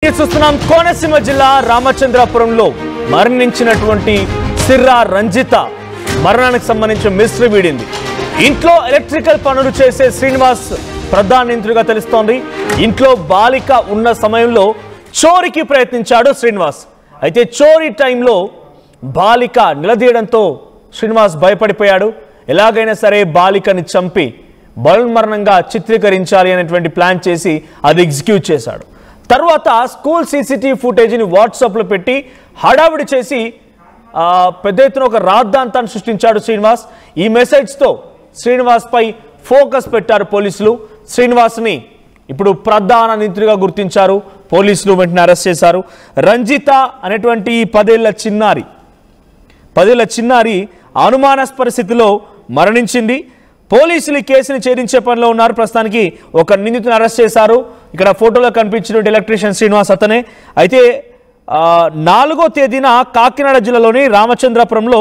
Breaking చూస్తున్నాం. కోనసీమ జిల్లా రామచంద్రపురంలో మరణించినటువంటి సిర్రా రంజిత మరణానికి సంబంధించిన మిస్టరీ వీడింది. ఇంట్లో ఎలక్ట్రికల్ పనులు చేసే శ్రీనివాస్ ప్రధాన నిందితుడిగా తెలుస్తోంది. ఇంట్లో బాలిక ఉన్న సమయంలో చోరీకి ప్రయత్నించాడు శ్రీనివాస్. అయితే చోరీ టైంలో బాలిక నిలదీయడంతో శ్రీనివాస్ భయపడిపోయాడు. ఎలాగైనా సరే బాలికని చంపి బలవన్మరణంగా చిత్రీకరించాలి అనేటువంటి ప్లాన్ చేసి అది ఎగ్జిక్యూట్ చేశాడు. తర్వాత స్కూల్ సీసీటీవీ ఫుటేజ్ని వాట్సాప్లో పెట్టి హడావిడి చేసి పెద్ద ఎత్తున ఒక రాద్ధాంతాన్ని సృష్టించాడు శ్రీనివాస్. ఈ మెసేజ్తో శ్రీనివాస్పై ఫోకస్ పెట్టారు పోలీసులు. శ్రీనివాస్ని ఇప్పుడు ప్రధాన నిందితుడిగా గుర్తించారు పోలీసులు. వెంటనే అరెస్ట్ చేశారు. రంజిత అనేటువంటి 10 ఏళ్ల చిన్నారి అనుమానాస్పద స్థితిలో మరణించింది. పోలీసులు ఈ కేసుని ఛేదించే పనిలో ఉన్నారు. ప్రస్తుతానికి ఒక నిందితుని అరెస్ట్ చేశారు. ఇక్కడ ఫోటోలో కనిపించినటువంటి ఎలక్ట్రీషియన్ శ్రీనివాస్ అతనే. అయితే 4వ తేదీన కాకినాడ జిల్లాలోని రామచంద్రపురంలో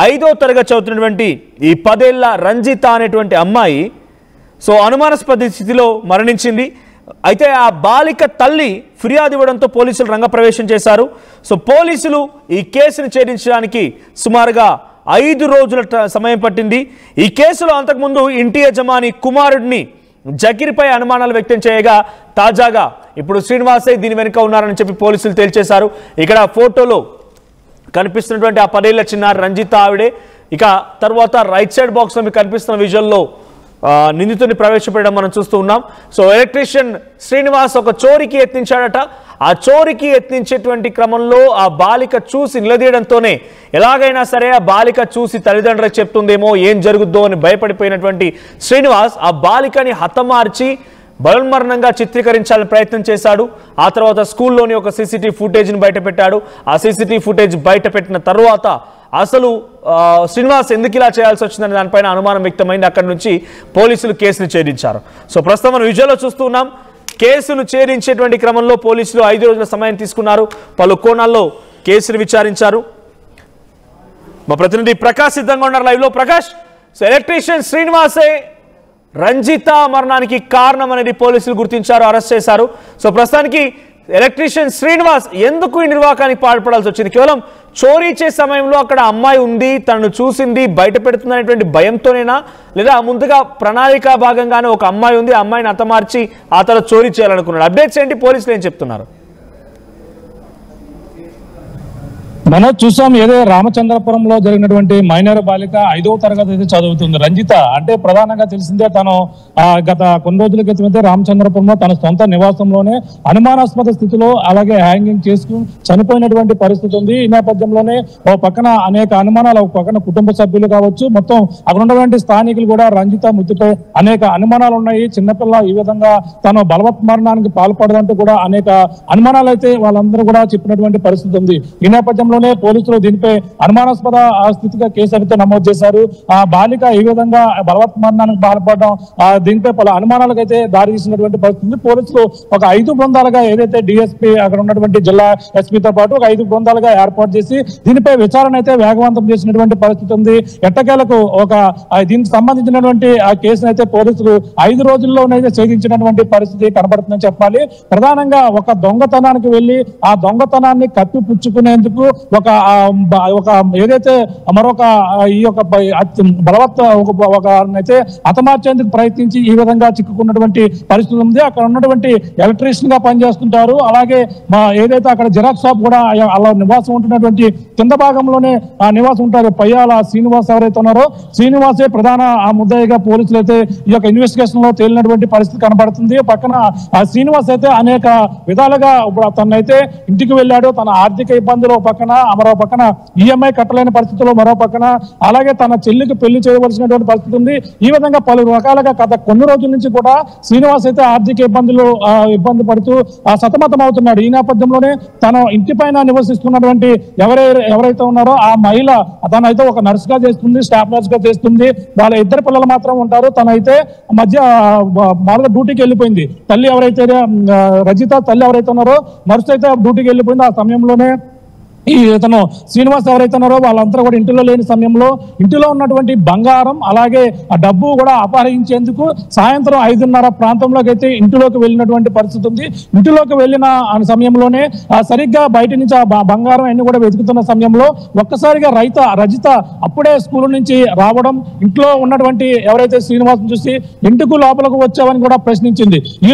5వ తరగతి చదువుతున్నటువంటి ఈ 10 ఏళ్ల రంజిత అనేటువంటి అమ్మాయి అనుమానాస్పద స్థితిలో మరణించింది. అయితే ఆ బాలిక తల్లి ఫిర్యాదు ఇవ్వడంతో పోలీసులు రంగప్రవేశం చేశారు. పోలీసులు ఈ కేసును ఛేదించడానికి సుమారుగా 5 రోజుల సమయం పట్టింది. ఈ కేసులో అంతకుముందు ఇంటి యజమాని కుమారుడిని జకీర్పై అనుమానాలు వ్యక్తం చేయగా తాజాగా ఇప్పుడు శ్రీనివాసే దీని వెనుక ఉన్నారని చెప్పి పోలీసులు తేల్చేశారు. ఇక్కడ ఫోటోలో కనిపిస్తున్నటువంటి ఆ 10 ఏళ్ల చిన్నారి రంజిత ఆవిడే. ఇక తర్వాత రైట్ సైడ్ బాక్స్లో మీకు కనిపిస్తున్న విజువల్లో నిందితుడిని ప్రవేశపెట్టడం మనం చూస్తూ ఉన్నాం. ఎలక్ట్రీషియన్ శ్రీనివాస్ ఒక చోరీకి యత్నించాడట. ఆ చోరీకి యత్నించేటువంటి క్రమంలో ఆ బాలిక చూసి నిలదీయడంతోనే ఎలాగైనా సరే ఆ బాలిక చూసి తల్లిదండ్రులకు చెప్తుందేమో ఏం జరుగుద్దో అని భయపడిపోయినటువంటి శ్రీనివాస్ ఆ బాలికని హతమార్చి బలవన్మరణంగా చిత్రీకరించాలని ప్రయత్నం చేశాడు. ఆ తర్వాత స్కూల్లోని ఒక సీసీటీవీ ఫుటేజ్ని బయటపెట్టాడు. ఆ సీసీటీవీ ఫుటేజ్ బయటపెట్టిన తర్వాత అసలు శ్రీనివాస్ ఎందుకు ఇలా చేయాల్సి వచ్చిందని దానిపైన అనుమానం వ్యక్తమైంది. అక్కడి నుంచి పోలీసులు కేసును ఛేదించారు. ప్రస్తుతం మనం విజువల్లో చూస్తున్నాం. కేసును ఛేదించేటువంటి క్రమంలో పోలీసులు 5 రోజుల సమయం తీసుకున్నారు. పలు కోణాల్లో కేసును విచారించారు. మా ప్రతినిధి ప్రకాష్ సిద్ధంగా ఉన్నారు లైవ్లో. ప్రకాష్, ఎలక్ట్రీషియన్ శ్రీనివాసే రంజిత మరణానికి కారణం అనేది పోలీసులు గుర్తించారు, అరెస్ట్ చేశారు. ప్రస్తుతానికి ఎలక్ట్రీషియన్ శ్రీనివాస్ ఎందుకు ఈ నిర్వాకానికి పాల్పడాల్సి వచ్చింది? కేవలం చోరీ చేసే సమయంలో అక్కడ అమ్మాయి ఉంది, తనను చూసింది, బయట పెడుతుందనేటువంటి భయంతోనేనా, లేదా ముందుగా ప్రణాళిక భాగంగానే ఒక అమ్మాయి ఉంది, ఆ అమ్మాయిని హతమార్చి ఆ తర్వాత చోరీ చేయాలనుకున్నాడు? అప్డేట్స్ ఏంటి? పోలీసులు ఏం చెప్తున్నారు? మనం చూసాం ఏదో రామచంద్రపురంలో జరిగినటువంటి మైనర్ బాలిక 5వ తరగతి అయితే చదువుతుంది రంజిత. అంటే ప్రధానంగా తెలిసిందే తను గత కొన్ని రోజుల క్రితం అయితే రామచంద్రపురంలో తన సొంత నివాసంలోనే అనుమానాస్పద స్థితిలో అలాగే హ్యాంగింగ్ చేసుకుని చనిపోయినటువంటి పరిస్థితి ఉంది. ఈ నేపథ్యంలోనే ఓ పక్కన అనేక అనుమానాలు, ఒక పక్కన కుటుంబ సభ్యులు కావచ్చు, మొత్తం అక్కడ ఉన్నటువంటి స్థానికులు కూడా రంజిత మృతిపై అనేక అనుమానాలు ఉన్నాయి. చిన్నపిల్ల ఈ విధంగా తను బలవన్మరణానికి పాల్పడదంటూ కూడా అనేక అనుమానాలు అయితే వాళ్ళందరూ కూడా చెప్పినటువంటి పరిస్థితి ఉంది. ఈ నేపథ్యంలో పోలీసులు దీనిపై అనుమానాస్పద స్థితిగా కేసు అయితే నమోదు చేశారు. ఆ బాలిక ఈ విధంగా బలవన్మరణానికి పాల్పడడం దీనిపై పలు అనుమానాలకు అయితే దారి తీసినటువంటి పరిస్థితి. పోలీసులు ఒక 5 బృందాలుగా ఏదైతే డిఎస్పీ అక్కడ ఉన్నటువంటి జిల్లా ఎస్పీతో పాటు ఒక 5 బృందాలుగా ఏర్పాటు చేసి దీనిపై విచారణ అయితే వేగవంతం చేసినటువంటి పరిస్థితి ఉంది. ఎట్టకేలకు ఒక దీనికి సంబంధించినటువంటి ఆ కేసును అయితే పోలీసులు 5 రోజుల్లోనైతే ఛేదించినటువంటి పరిస్థితి కనబడుతుందని చెప్పాలి. ప్రధానంగా ఒక దొంగతనానికి వెళ్లి ఆ దొంగతనాన్ని కప్పిపుచ్చుకునేందుకు ఒక ఏదైతే మరొక ఈ యొక్క అయితే హతమార్చేందుకు ప్రయత్నించి ఈ విధంగా చిక్కుకున్నటువంటి పరిస్థితి ఉంది. అక్కడ ఉన్నటువంటి ఎలక్ట్రీషియన్ గా పనిచేస్తుంటారు. అలాగే ఏదైతే అక్కడ జిరాక్స్ షాప్ కూడా అలా నివాసం ఉంటున్నటువంటి కింద భాగంలోనే నివాసం ఉంటారు పయ్యాల శ్రీనివాస్ ఎవరైతే ఉన్నారో శ్రీనివాసే ప్రధాన ముద్దాయిగా పోలీసులు అయితే ఈ యొక్క ఇన్వెస్టిగేషన్ లో తేలినటువంటి పరిస్థితి కనబడుతుంది. పక్కన ఆ శ్రీనివాస్ అయితే అనేక విధాలుగా తనైతే ఇంటికి వెళ్ళాడు. తన ఆర్థిక ఇబ్బందులు పక్కన, మరో పక్కన ఈఎంఐ కట్టలేని పరిస్థితుల్లో, మరో పక్కన అలాగే తన చెల్లికి పెళ్లి చేయవలసినటువంటి పరిస్థితి ఉంది. ఈ విధంగా పలు రకాలుగా గత కొన్ని రోజుల నుంచి కూడా శ్రీనివాస్ అయితే ఆర్థిక ఇబ్బంది పడుతూ సతమతం అవుతున్నాడు. ఈ నేపథ్యంలోనే తన ఇంటి పైన నివసిస్తున్నటువంటి ఎవరైతే ఉన్నారో ఆ మహిళ తనైతే ఒక నర్స్ గా చేస్తుంది, స్టాఫ్ నర్స్ గా చేస్తుంది. వాళ్ళ 2 పిల్లలు మాత్రం ఉంటారు. తనైతే మధ్య మామూలుగా డ్యూటీకి వెళ్ళిపోయింది. రంజిత తల్లి ఎవరైతే ఉన్నారో నర్స్ అయితే డ్యూటీకి వెళ్ళిపోయింది. ఆ సమయంలోనే ఈ ఇతను శ్రీనివాస్ ఎవరైతే ఉన్నారో వాళ్ళంతా కూడా ఇంటిలో లేని సమయంలో ఇంటిలో ఉన్నటువంటి బంగారం అలాగే ఆ డబ్బు కూడా అపహరించేందుకు సాయంత్రం 5:30 ప్రాంతంలోకి అయితే ఇంటిలోకి వెళ్ళినటువంటి పరిస్థితి ఉంది. ఇంటిలోకి వెళ్ళిన సమయంలోనే సరిగ్గా బయట నుంచి ఆ బంగారం అన్ని కూడా వెతుకుతున్న సమయంలో ఒక్కసారిగా రజిత అప్పుడే స్కూల్ నుంచి రావడం, ఇంట్లో ఉన్నటువంటి ఎవరైతే శ్రీనివాస్ చూసి ఎందుకు లోపలికి వచ్చావని కూడా ప్రశ్నించింది. ఈ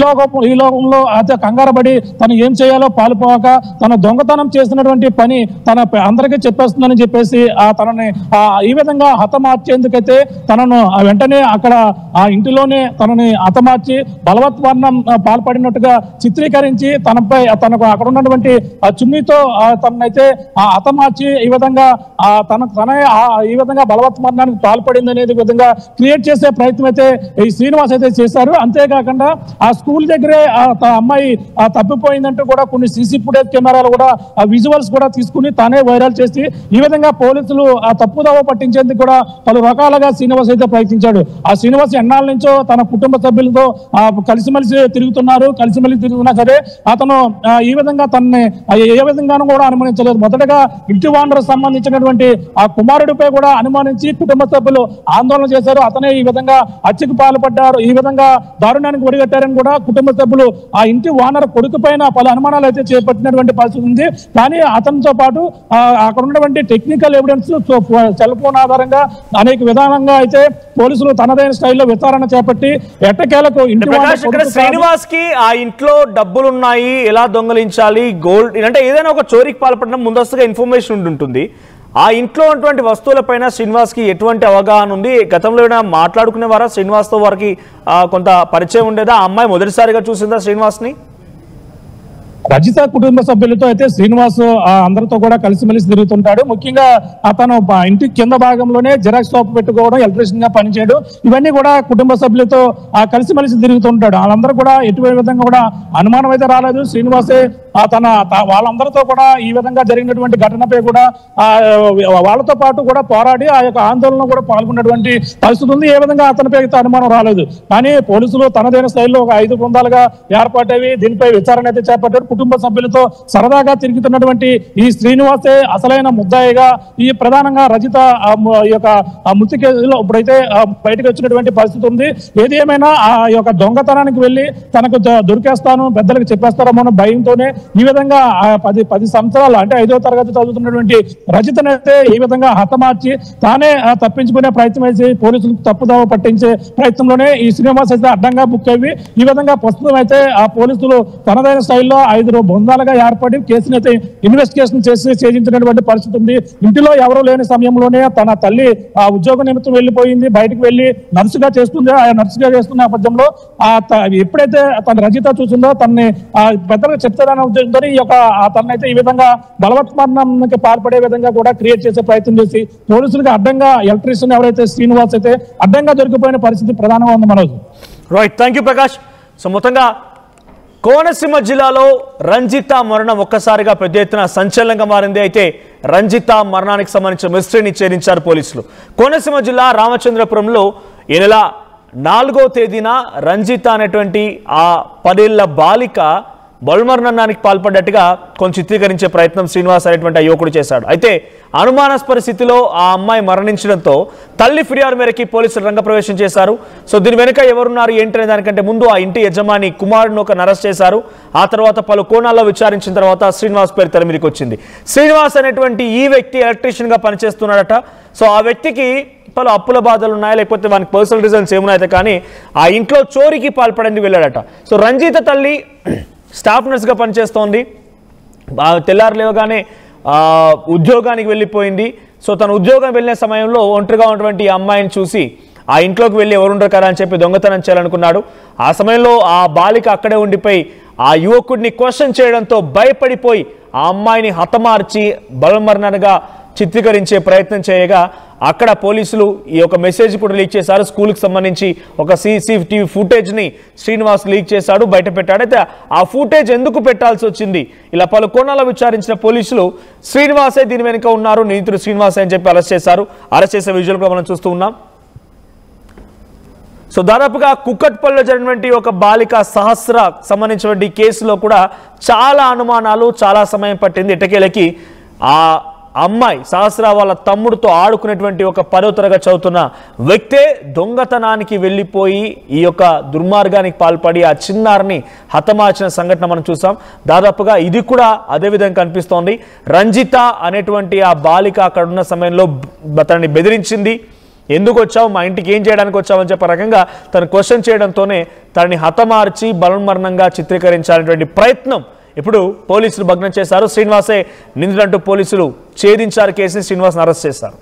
లోకంలో అయితే కంగారపడి తను ఏం చేయాలో పాలుపోక తన దొంగతనం చేసినటువంటి పని తన అందరికీ చెప్పేస్తుందని చెప్పేసి తనని ఈ విధంగా హతమార్చేందుకైతే తనను వెంటనే అక్కడ ఆ ఇంటిలోనే తనని హతమార్చి బలవత్మరణం పాల్పడినట్టుగా చిత్రీకరించి తనకు అక్కడ ఉన్నటువంటి చున్నీతో తననైతే హతమార్చి ఈ విధంగా తనే ఈ విధంగా బలవత్మరణానికి పాల్పడింది అనేది విధంగా క్రియేట్ చేసే ప్రయత్నం అయితే ఈ శ్రీనివాస్ అయితే చేశారు. అంతేకాకుండా ఆ స్కూల్ దగ్గరే అమ్మాయి తప్పిపోయిందంటూ కూడా కొన్ని సీసీ ఫుటేజ్ కెమెరాలు కూడా విజువల్స్ కూడా తీసుకుని తానే వైరల్ చేసి ఈ విధంగా పోలీసులు ఆ తప్పుదోవ పట్టించేందుకు కూడా పలు రకాలుగా శ్రీనివాస్ అయితే ప్రయత్నించాడు. ఆ శ్రీనివాస్ ఎన్నాళ్ళ నుంచో తన కుటుంబ సభ్యులతో కలిసిమెలిసి తిరుగుతున్నా సరే అతను ఈ విధంగా తనని ఏ విధంగానూ కూడా అనుమానించలేదు. మొదటగా ఇంటి ఓనర్ సంబంధించినటువంటి ఆ కుమారుడిపై కూడా అనుమానించి కుటుంబ సభ్యులు ఆందోళన చేశారు. అతనే ఈ విధంగా హత్యకు పాల్పడ్డారు, ఈ విధంగా దారుణానికి ఒడిగట్టారని కూడా కుటుంబ సభ్యులు ఆ ఇంటి ఓనర్ కొడుకు పైన పలు అనుమానాలు అయితే చేపట్టినటువంటి పరిస్థితి ఉంది. కానీ అతనితో పాటు అక్కడ ఉన్నటువంటి టెక్నికల్ ఎవిడెన్స్ సెల్ ఫోన్ ఆధారంగా అనేక విధానంగా అయితే పోలీసులు తనదైన స్టైల్లో విచారణ చేపట్టి ఎట్టకేలకు శ్రీనివాస్ కి ఆ ఇంట్లో డబ్బులున్నాయి, ఎలా దొంగలించాలి, గోల్డ్ అంటే ఏదైనా ఒక చోరీకి పాల్పడడం ముందస్తుగా ఇన్ఫర్మేషన్ ఉంటుంది. ఆ ఇంట్లో ఉన్నటువంటి వస్తువులపైన శ్రీనివాస్ కి ఎటువంటి అవగాహన ఉంది? గతంలో ఏమైనా మాట్లాడుకునేవారా శ్రీనివాస్ తో? వారికి కొంత పరిచయం ఉండేదా? ఆ అమ్మాయి మొదటిసారిగా చూసిందా శ్రీనివాస్ ని? రజిత కుటుంబ సభ్యులతో అయితే శ్రీనివాస్ అందరితో కూడా కలిసిమెలిసి తిరుగుతుంటాడు. ముఖ్యంగా అతను ఇంటి కింద భాగంలోనే జిరాక్స్ షాప్ పెట్టుకోవడం, ఎలక్ట్రీషియన్ గా పనిచేయడం, ఇవన్నీ కూడా కుటుంబ సభ్యులతో కలిసిమెలిసి తిరుగుతుంటాడు. వాళ్ళందరూ కూడా ఎటువంటి విధంగా కూడా అనుమానం అయితే రాలేదు. శ్రీనివాసే వాళ్ళందరితో కూడా ఈ విధంగా జరిగినటువంటి ఘటనపై కూడా వాళ్ళతో పాటు కూడా పోరాడి ఆ యొక్క ఆందోళన కూడా పాల్గొన్నటువంటి పరిస్థితి ఉంది. ఏ విధంగా అతనిపై అయితే అనుమానం రాలేదు. కానీ పోలీసులు తనదైన స్థాయిలో ఒక 5 బృందాలుగా ఏర్పాటవి దీనిపై విచారణ అయితే చేపట్టారు. కుటుంబ సభ్యులతో సరదాగా తిరుగుతున్నటువంటి ఈ శ్రీనివాసే అసలైన ముద్దాయిగా ఈ ప్రధానంగా రజిత యొక్క మృతి కేసులో ఇప్పుడైతే బయటకు వచ్చినటువంటి పరిస్థితి ఉంది. ఏది ఏమైనా ఆ యొక్క దొంగతనానికి వెళ్ళి తనకు దొరికేస్తాను, పెద్దలకు చెప్పేస్తారో భయంతోనే ఈ విధంగా 10 సంవత్సరాలు అంటే 5వ తరగతి చదువుతున్నటువంటి రజితనైతే ఈ విధంగా హతమార్చి తానే తప్పించుకునే ప్రయత్నం చేసి పోలీసులకు తప్పుదోవ పట్టించే ప్రయత్నంలోనే ఈ శ్రీనివాస్ అయితే అడ్డంగా బుక్ అయ్యి ఈ విధంగా ప్రస్తుతం అయితే ఆ పోలీసులు తనదైన స్థాయిలో 5 బృందాలుగా ఏర్పడి కేసును అయితే ఇన్వెస్టిగేషన్ చేసి ఛేదించినటువంటి పరిస్థితి ఉంది. ఇంటిలో ఎవరూ లేని సమయంలోనే తన తల్లి ఆ ఉద్యోగ నిమిత్తం వెళ్ళిపోయింది, బయటకు వెళ్ళి నర్సుగా చేస్తుంది. ఆ నర్సుగా చేస్తున్న నేపథ్యంలో ఎప్పుడైతే తన రజిత చూసిందో తనని పెద్దగా చెప్తారనే ఉద్దేశంతో ఈ యొక్క తనైతే ఈ విధంగా బలవత్మరణానికి పాల్పడే విధంగా కూడా క్రియేట్ చేసే ప్రయత్నం చేసి పోలీసులకు అడ్డంగా ఎలక్ట్రీషియన్ ఎవరైతే శ్రీనివాస్ అయితే అడ్డంగా దొరికిపోయిన పరిస్థితి ప్రధానంగా ఉంది Manoj. Right, thank you Prakash. So మొత్తంగా కోనసీమ జిల్లాలో రంజిత మరణం ఒక్కసారిగా పెద్ద ఎత్తున సంచలనంగా మారింది. అయితే రంజిత మరణానికి సంబంధించిన మిస్టరీని ఛేదించారు పోలీసులు. కోనసీమ జిల్లా రామచంద్రపురంలో ఈ నెల 4వ తేదీన రంజిత అనేటువంటి ఆ 10 ఏళ్ల బాలిక బల్మరణానికి పాల్పడ్డట్టుగా కొంచెం చిత్రీకరించే ప్రయత్నం శ్రీనివాస్ అనేటువంటి ఆ యువకుడు చేశాడు. అయితే అనుమానాస్పద స్థితిలో ఆ అమ్మాయి మరణించడంతో తల్లి ఫిర్యాదు మేరకు పోలీసులు రంగప్రవేశం చేశారు. సో దీని వెనుక ఎవరున్నారు ఏంటనే దానికంటే ముందు ఆ ఇంటి యజమాని కుమారుని ఒకరిని అరెస్ట్ చేశారు. ఆ తర్వాత పలు కోణాల్లో విచారించిన తర్వాత శ్రీనివాస్ పేరు తెర మీదకి వచ్చింది. శ్రీనివాస్ అనేటువంటి ఈ వ్యక్తి ఎలక్ట్రీషియన్ గా పనిచేస్తున్నాడట. సో ఆ వ్యక్తికి పలు అప్పుల బాధలు ఉన్నాయా, లేకపోతే వానికి పర్సనల్ రీజన్స్ ఏమున్నాయితే కానీ ఆ ఇంట్లో చోరీకి పాల్పడానికి వెళ్ళాడట. సో రంజిత తల్లి స్టాఫ్ నర్స్గా పనిచేస్తోంది. తెల్లారు లేవగానే ఉద్యోగానికి వెళ్ళిపోయింది. సో తన ఉద్యోగం వెళ్ళిన సమయంలో ఒంటరిగా ఉన్నటువంటి ఈ అమ్మాయిని చూసి ఆ ఇంట్లోకి వెళ్ళి ఎవరుండరు కదా అని చెప్పి దొంగతనం చేయాలనుకున్నాడు. ఆ సమయంలో ఆ బాలిక అక్కడే ఉండిపోయి ఆ యువకుడిని క్వశ్చన్ చేయడంతో భయపడిపోయి ఆ అమ్మాయిని హతమార్చి బలమరణంగా చిత్రీకరించే ప్రయత్నం చేయగా అక్కడ పోలీసులు ఈ యొక్క మెసేజ్ కూడా లీక్ చేశారు. స్కూల్కి సంబంధించి ఒక CCTV ఫుటేజ్ని శ్రీనివాస్ లీక్ చేశాడు, బయట పెట్టాడు. అయితే ఆ ఫుటేజ్ ఎందుకు పెట్టాల్సి వచ్చింది, ఇలా పలు కోణాల్లో విచారించిన పోలీసులు శ్రీనివాసే దీని వెనుక ఉన్నారు, నిందితుడు శ్రీనివాసే అని చెప్పి అరెస్ట్ చేశారు. అరెస్ట్ చేసే విజువల్ కూడా మనం చూస్తూ ఉన్నాం. సో దాదాపుగా కుక్కట్పల్లిలో జరిగినటువంటి ఒక బాలిక సహస్ర సంబంధించినటువంటి కేసులో కూడా చాలా అనుమానాలు, చాలా సమయం పట్టింది. ఎట్టకేలకి ఆ అమ్మాయి సహస్ర వాళ్ళ తమ్ముడితో ఆడుకునేటువంటి ఒక 10వ తరగతి చదువుతున్న వ్యక్తే దొంగతనానికి వెళ్ళిపోయి ఈ యొక్క దుర్మార్గానికి పాల్పడి ఆ చిన్నారిని హతమార్చిన సంఘటన మనం చూసాం. దాదాపుగా ఇది కూడా అదే విధంగా కనిపిస్తోంది. రంజిత అనేటువంటి ఆ బాలిక అక్కడ ఉన్న సమయంలో తనని బెదిరించింది. ఎందుకు వచ్చావు, మా ఇంటికి ఏం చేయడానికి వచ్చావని చెప్పే రకంగా తను క్వశ్చన్ చేయడంతోనే తనని హతమార్చి బలవన్మరణంగా చిత్రీకరించాలనేటువంటి ప్రయత్నం ఇప్పుడు పోలీసులు భగ్నం చేశారు. శ్రీనివాసే నిందితుడంటూ పోలీసులు ఛేదించారు కేసుని. శ్రీనివాస్ని అరెస్ట్ చేశారు.